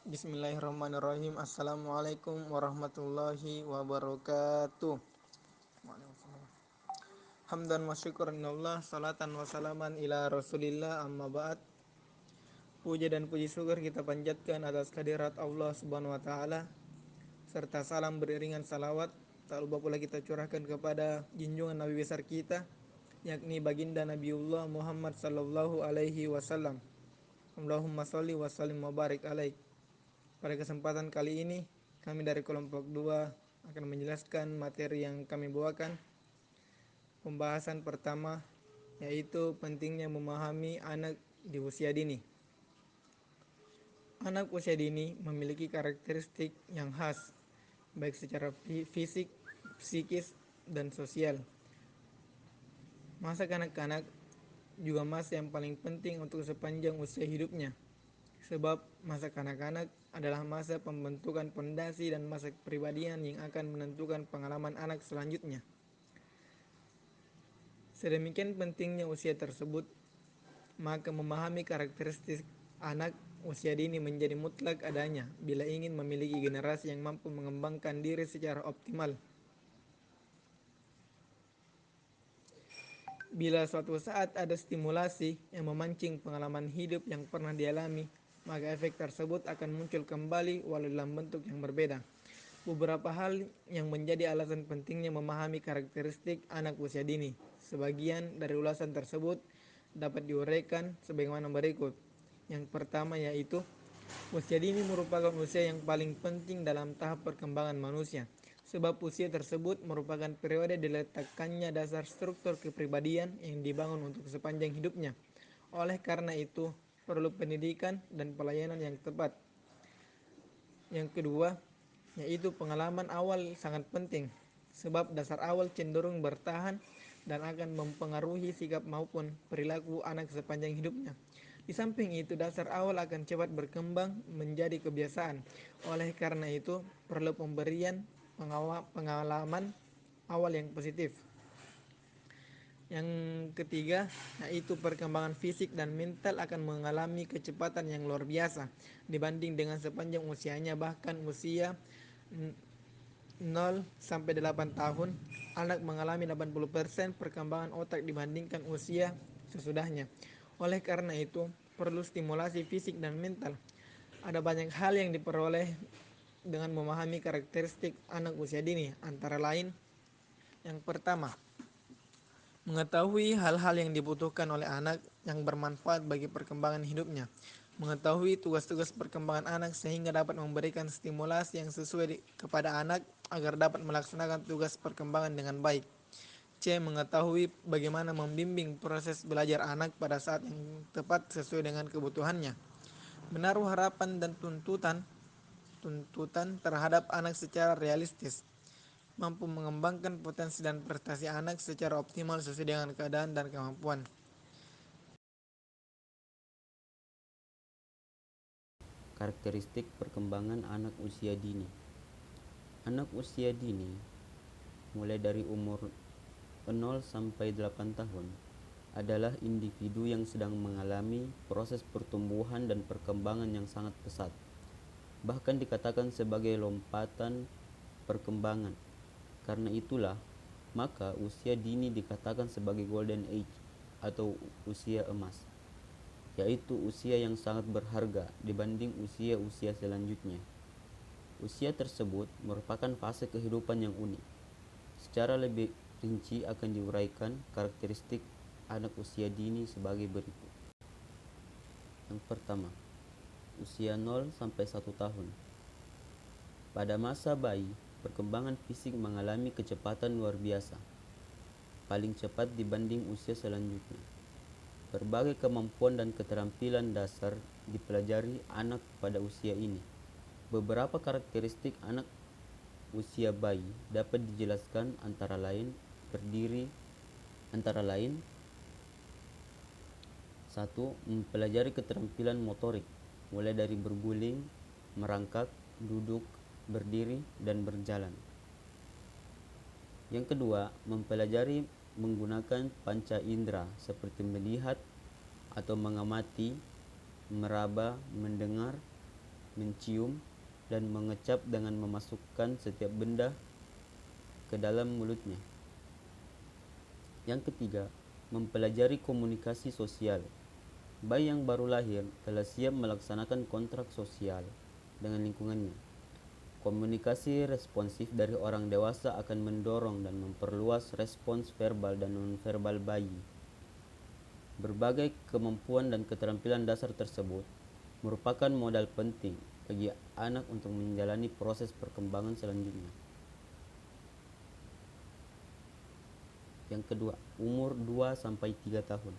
Bismillahirrahmanirrahim. Assalamualaikum warahmatullahi wabarakatuh. Waalaikumsalam. Hamdan wa syukuran Allah, salatan wa salaman ila Rasulillah, amma ba'd. Puja dan puji syukur kita panjatkan atas kehadirat Allah Subhanahu wa taala, serta salam beriringan salawat tak lupa pula kita curahkan kepada junjungan Nabi besar kita, yakni baginda Nabiullah Muhammad sallallahu alaihi wasallam. Allahumma sholli wa sallim wa barik alaih. Pada kesempatan kali ini, kami dari kelompok 2 akan menjelaskan materi yang kami bawakan. Pembahasan pertama yaitu pentingnya memahami anak di usia dini. Anak usia dini memiliki karakteristik yang khas, baik secara fisik, psikis, dan sosial. Masa kanak-kanak juga masa yang paling penting untuk sepanjang usia hidupnya. Sebab masa kanak-kanak adalah masa pembentukan pondasi dan masa kepribadian yang akan menentukan pengalaman anak selanjutnya. Sedemikian pentingnya usia tersebut, maka memahami karakteristik anak usia dini menjadi mutlak adanya bila ingin memiliki generasi yang mampu mengembangkan diri secara optimal. Bila suatu saat ada stimulasi yang memancing pengalaman hidup yang pernah dialami, maka efek tersebut akan muncul kembali walau dalam bentuk yang berbeda. Beberapa hal yang menjadi alasan pentingnya memahami karakteristik anak usia dini. Sebagian dari ulasan tersebut dapat diuraikan sebagaimana berikut. Yang pertama yaitu, usia dini merupakan usia yang paling penting dalam tahap perkembangan manusia. Sebab usia tersebut merupakan periode diletakkannya dasar struktur kepribadian yang dibangun untuk sepanjang hidupnya. Oleh karena itu, perlu pendidikan dan pelayanan yang tepat. Yang kedua, yaitu pengalaman awal sangat penting. Sebab dasar awal cenderung bertahan dan akan mempengaruhi sikap maupun perilaku anak sepanjang hidupnya. Di samping itu, dasar awal akan cepat berkembang menjadi kebiasaan. Oleh karena itu, perlu pemberian pengalaman awal yang positif. Yang ketiga, yaitu perkembangan fisik dan mental akan mengalami kecepatan yang luar biasa dibanding dengan sepanjang usianya. Bahkan usia 0 sampai 8 tahun, anak mengalami 80% perkembangan otak dibandingkan usia sesudahnya. Oleh karena itu, perlu stimulasi fisik dan mental. Ada banyak hal yang diperoleh dengan memahami karakteristik anak usia dini, antara lain, yang pertama, mengetahui hal-hal yang dibutuhkan oleh anak yang bermanfaat bagi perkembangan hidupnya. Mengetahui tugas-tugas perkembangan anak sehingga dapat memberikan stimulasi yang sesuai kepada anak agar dapat melaksanakan tugas perkembangan dengan baik. C. Mengetahui bagaimana membimbing proses belajar anak pada saat yang tepat sesuai dengan kebutuhannya. Menaruh harapan dan tuntutan terhadap anak secara realistis, mampu mengembangkan potensi dan prestasi anak secara optimal sesuai dengan keadaan dan kemampuan. Karakteristik perkembangan anak usia dini. Anak usia dini mulai dari umur 0 sampai 8 tahun adalah individu yang sedang mengalami proses pertumbuhan dan perkembangan yang sangat pesat. Bahkan dikatakan sebagai lompatan perkembangan. Karena itulah, maka usia dini dikatakan sebagai golden age atau usia emas, yaitu usia yang sangat berharga dibanding usia-usia selanjutnya. Usia tersebut merupakan fase kehidupan yang unik. Secara lebih rinci akan diuraikan karakteristik anak usia dini sebagai berikut. Yang pertama, usia 0 sampai 1 tahun. Pada masa bayi, perkembangan fisik mengalami kecepatan luar biasa, paling cepat dibanding usia selanjutnya. Berbagai kemampuan dan keterampilan dasar dipelajari anak pada usia ini. Beberapa karakteristik anak usia bayi dapat dijelaskan antara lain 1. Mempelajari keterampilan motorik, mulai dari berguling, merangkak, duduk, berdiri, dan berjalan. Yang kedua, mempelajari menggunakan panca indera seperti melihat atau mengamati, meraba, mendengar, mencium, dan mengecap dengan memasukkan setiap benda ke dalam mulutnya. Yang ketiga, mempelajari komunikasi sosial. Bayi yang baru lahir telah siap melaksanakan kontrak sosial dengan lingkungannya. Komunikasi responsif dari orang dewasa akan mendorong dan memperluas respons verbal dan nonverbal bayi. Berbagai kemampuan dan keterampilan dasar tersebut merupakan modal penting bagi anak untuk menjalani proses perkembangan selanjutnya. Yang kedua, umur 2-3 tahun.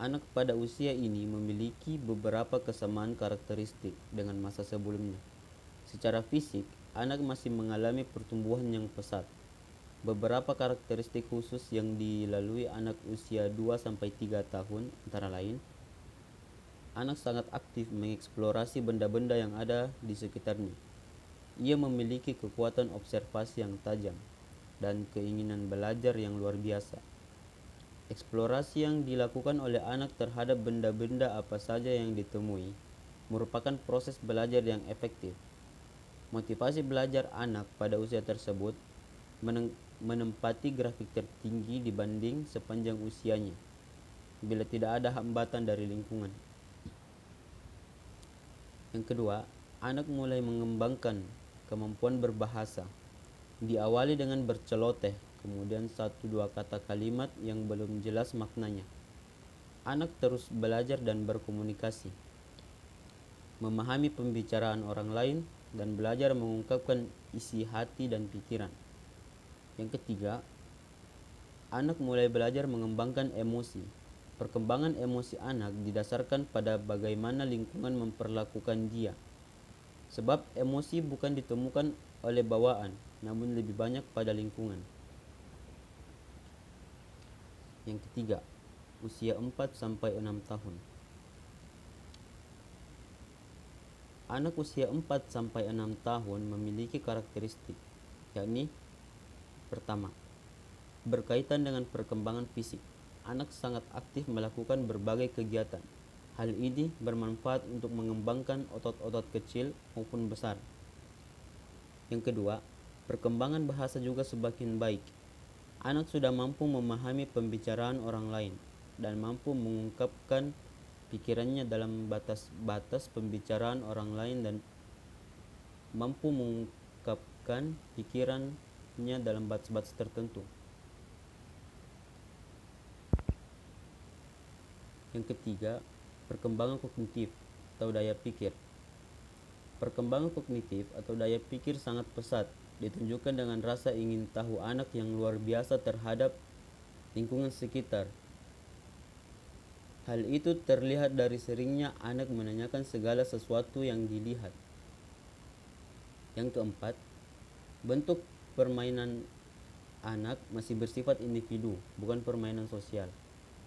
Anak pada usia ini memiliki beberapa kesamaan karakteristik dengan masa sebelumnya. Secara fisik, anak masih mengalami pertumbuhan yang pesat. Beberapa karakteristik khusus yang dilalui anak usia 2-3 tahun antara lain: anak sangat aktif mengeksplorasi benda-benda yang ada di sekitarnya. Ia memiliki kekuatan observasi yang tajam dan keinginan belajar yang luar biasa. Eksplorasi yang dilakukan oleh anak terhadap benda-benda apa saja yang ditemui merupakan proses belajar yang efektif. Motivasi belajar anak pada usia tersebut menempati grafik tertinggi dibanding sepanjang usianya, bila tidak ada hambatan dari lingkungan. Yang kedua, anak mulai mengembangkan kemampuan berbahasa. Diawali dengan berceloteh, kemudian 1-2 kata kalimat yang belum jelas maknanya. Anak terus belajar dan berkomunikasi, memahami pembicaraan orang lain, dan belajar mengungkapkan isi hati dan pikiran. Yang ketiga, anak mulai belajar mengembangkan emosi. Perkembangan emosi anak didasarkan pada bagaimana lingkungan memperlakukan dia. Sebab emosi bukan ditemukan oleh bawaan, namun lebih banyak pada lingkungan. Yang ketiga, usia 4-6 tahun. Anak usia 4-6 tahun memiliki karakteristik, yakni: pertama, berkaitan dengan perkembangan fisik. Anak sangat aktif melakukan berbagai kegiatan. Hal ini bermanfaat untuk mengembangkan otot-otot kecil maupun besar. Yang kedua, perkembangan bahasa juga semakin baik. Anak sudah mampu memahami pembicaraan orang lain dan mampu mengungkapkan pikirannya dalam batas-batas pembicaraan orang lain dan mampu mengungkapkan pikirannya dalam batas-batas tertentu. Yang ketiga, perkembangan kognitif atau daya pikir. Perkembangan kognitif atau daya pikir sangat pesat, ditunjukkan dengan rasa ingin tahu anak yang luar biasa terhadap lingkungan sekitar. Hal itu terlihat dari seringnya anak menanyakan segala sesuatu yang dilihat. Yang keempat, bentuk permainan anak masih bersifat individu, bukan permainan sosial,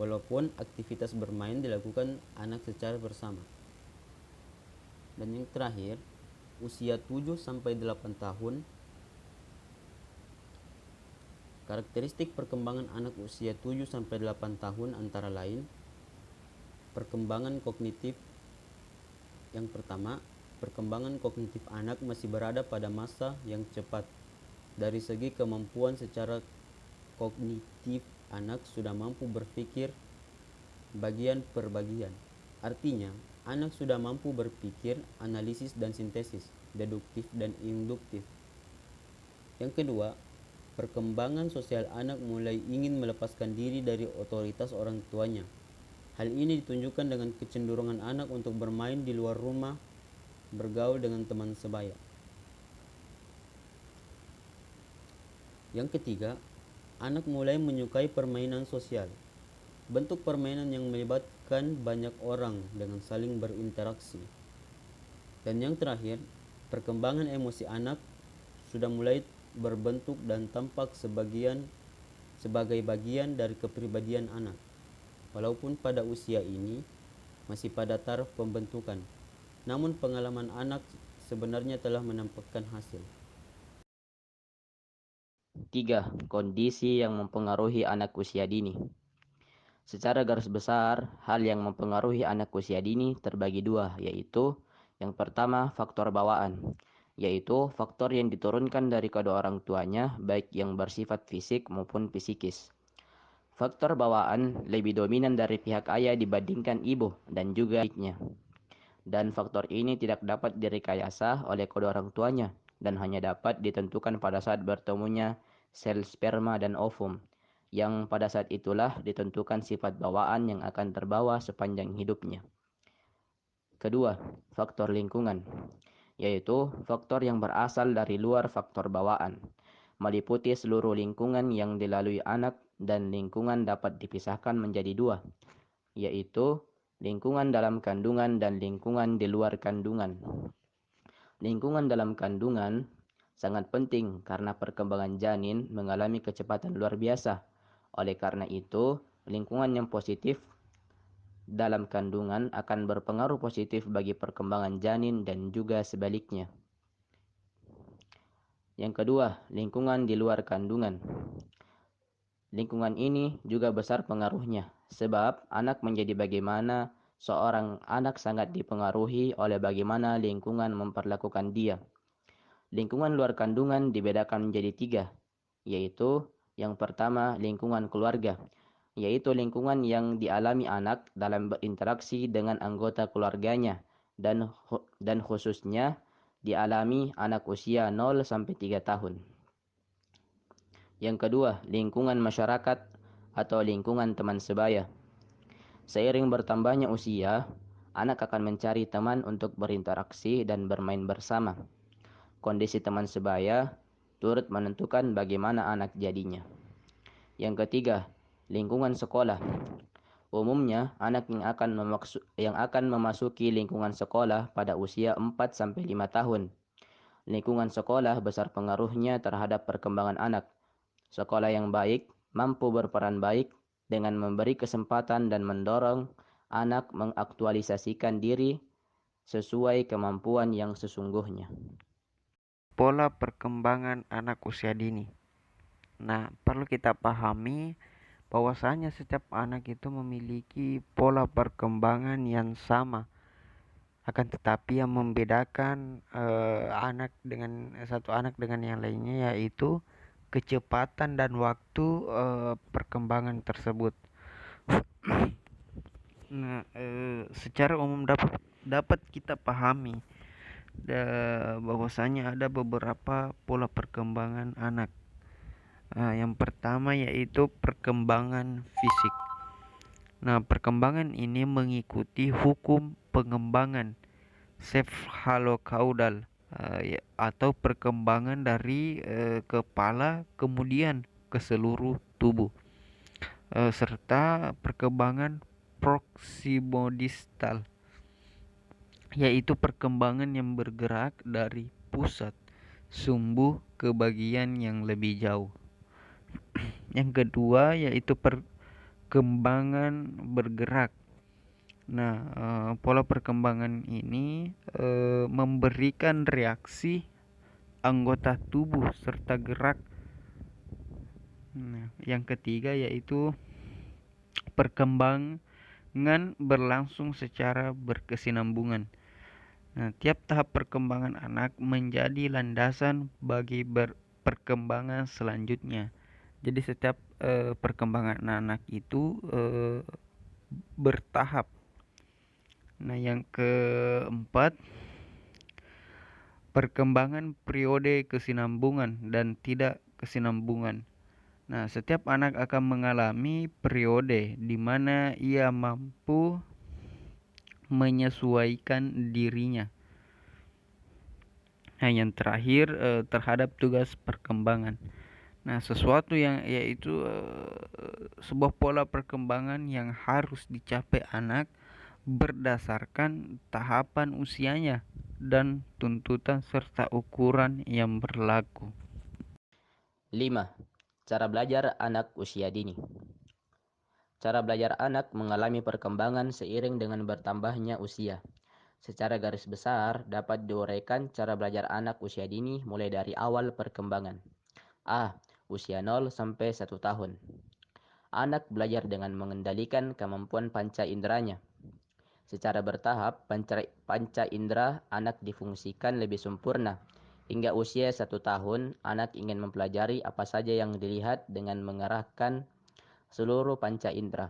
walaupun aktivitas bermain dilakukan anak secara bersama. Dan yang terakhir, usia 7-8 tahun. Karakteristik perkembangan anak usia 7-8 tahun antara lain: perkembangan kognitif. Yang pertama, perkembangan kognitif anak masih berada pada masa yang cepat. Dari segi kemampuan secara kognitif, anak sudah mampu berpikir bagian per bagian. Artinya, anak sudah mampu berpikir, analisis dan sintesis, deduktif dan induktif. Yang kedua, perkembangan sosial anak mulai ingin melepaskan diri dari otoritas orang tuanya. Hal ini ditunjukkan dengan kecenderungan anak untuk bermain di luar rumah, bergaul dengan teman sebaya. Yang ketiga, anak mulai menyukai permainan sosial. Bentuk permainan yang melibatkan banyak orang dengan saling berinteraksi. Dan yang terakhir, perkembangan emosi anak sudah mulai berbentuk dan tampak sebagai bagian dari kepribadian anak. Walaupun pada usia ini masih pada taraf pembentukan, namun pengalaman anak sebenarnya telah menampakkan hasil. 3. Kondisi yang mempengaruhi anak usia dini. Secara garis besar, hal yang mempengaruhi anak usia dini terbagi dua, yaitu yang pertama faktor bawaan, yaitu faktor yang diturunkan dari kedua orang tuanya, baik yang bersifat fisik maupun psikis. Faktor bawaan lebih dominan dari pihak ayah dibandingkan ibu dan juga adiknya. Dan faktor ini tidak dapat direkayasa oleh kedua orang tuanya dan hanya dapat ditentukan pada saat bertemunya sel sperma dan ovum, yang pada saat itulah ditentukan sifat bawaan yang akan terbawa sepanjang hidupnya. Kedua, faktor lingkungan, yaitu faktor yang berasal dari luar faktor bawaan, meliputi seluruh lingkungan yang dilalui anak, dan lingkungan dapat dipisahkan menjadi dua, yaitu lingkungan dalam kandungan dan lingkungan di luar kandungan. Lingkungan dalam kandungan sangat penting karena perkembangan janin mengalami kecepatan luar biasa. Oleh karena itu, lingkungan yang positif dalam kandungan akan berpengaruh positif bagi perkembangan janin dan juga sebaliknya. Yang kedua, lingkungan di luar kandungan. Lingkungan ini juga besar pengaruhnya, sebab anak menjadi bagaimana seorang anak sangat dipengaruhi oleh bagaimana lingkungan memperlakukan dia. Lingkungan luar kandungan dibedakan menjadi tiga, yaitu yang pertama lingkungan keluarga, yaitu lingkungan yang dialami anak dalam berinteraksi dengan anggota keluarganya dan khususnya dialami anak usia 0-3 tahun. Yang kedua, lingkungan masyarakat atau lingkungan teman sebaya. Seiring bertambahnya usia, anak akan mencari teman untuk berinteraksi dan bermain bersama. Kondisi teman sebaya turut menentukan bagaimana anak jadinya. Yang ketiga, lingkungan sekolah. Umumnya, anak yang akan memasuki lingkungan sekolah pada usia 4-5 tahun. Lingkungan sekolah besar pengaruhnya terhadap perkembangan anak. Sekolah yang baik mampu berperan baik dengan memberi kesempatan dan mendorong anak mengaktualisasikan diri sesuai kemampuan yang sesungguhnya. Pola perkembangan anak usia dini. Nah, perlu kita pahami bahwasanya setiap anak itu memiliki pola perkembangan yang sama. Akan tetapi yang membedakan satu anak dengan yang lainnya yaitu kecepatan dan waktu perkembangan tersebut. Nah, secara umum dapat kita pahami bahwasanya ada beberapa pola perkembangan anak. Yang pertama yaitu perkembangan fisik. Nah, perkembangan ini mengikuti hukum pengembangan cephalocaudal atau perkembangan dari kepala kemudian ke seluruh tubuh, serta perkembangan proximodistal, yaitu perkembangan yang bergerak dari pusat sumbu ke bagian yang lebih jauh. Yang kedua yaitu perkembangan bergerak. Nah, pola perkembangan ini memberikan reaksi anggota tubuh serta gerak. Nah, yang ketiga yaitu perkembangan berlangsung secara berkesinambungan. Nah, tiap tahap perkembangan anak menjadi landasan bagi perkembangan selanjutnya. Jadi setiap perkembangan anak itu bertahap. Nah, yang keempat, perkembangan periode kesinambungan dan tidak kesinambungan. Nah, setiap anak akan mengalami periode di mana ia mampu menyesuaikan dirinya. Nah, yang terakhir terhadap tugas perkembangan. Nah, sesuatu yang yaitu sebuah pola perkembangan yang harus dicapai anak berdasarkan tahapan usianya dan tuntutan serta ukuran yang berlaku. 5. Cara belajar anak usia dini. Cara belajar anak mengalami perkembangan seiring dengan bertambahnya usia. Secara garis besar, dapat diuraikan cara belajar anak usia dini mulai dari awal perkembangan. A. Usia 0-1 tahun. Anak belajar dengan mengendalikan kemampuan panca inderanya. Secara bertahap, panca indera anak difungsikan lebih sempurna. Hingga usia 1 tahun, anak ingin mempelajari apa saja yang dilihat dengan mengerahkan seluruh panca indera.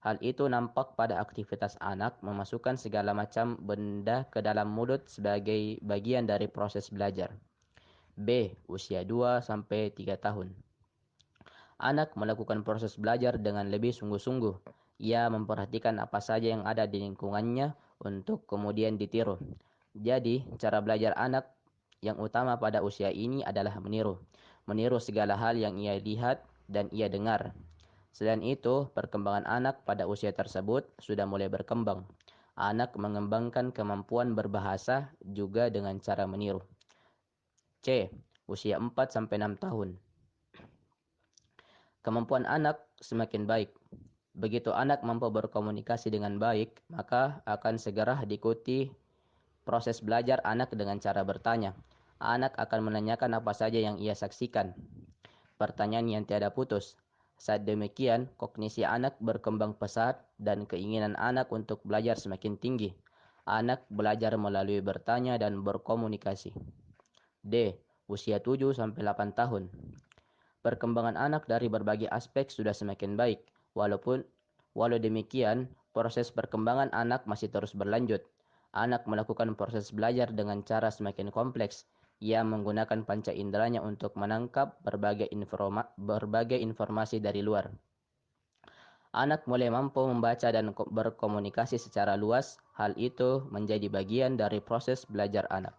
Hal itu nampak pada aktivitas anak memasukkan segala macam benda ke dalam mulut sebagai bagian dari proses belajar. B. Usia 2-3 tahun. Anak melakukan proses belajar dengan lebih sungguh-sungguh. Ia memperhatikan apa saja yang ada di lingkungannya untuk kemudian ditiru. Jadi, cara belajar anak yang utama pada usia ini adalah meniru. Meniru segala hal yang ia lihat dan ia dengar. Selain itu, perkembangan anak pada usia tersebut sudah mulai berkembang. Anak mengembangkan kemampuan berbahasa juga dengan cara meniru. C. Usia 4-6 tahun. Kemampuan anak semakin baik. Begitu anak mampu berkomunikasi dengan baik, maka akan segera diikuti proses belajar anak dengan cara bertanya. Anak akan menanyakan apa saja yang ia saksikan. Pertanyaan yang tiada putus. Saat demikian, kognisi anak berkembang pesat dan keinginan anak untuk belajar semakin tinggi. Anak belajar melalui bertanya dan berkomunikasi. D. Usia 7-8 tahun. Perkembangan anak dari berbagai aspek sudah semakin baik. Walau demikian, proses perkembangan anak masih terus berlanjut. Anak melakukan proses belajar dengan cara semakin kompleks. Ia menggunakan panca inderanya untuk menangkap berbagai informasi dari luar. Anak mulai mampu membaca dan berkomunikasi secara luas. Hal itu menjadi bagian dari proses belajar anak.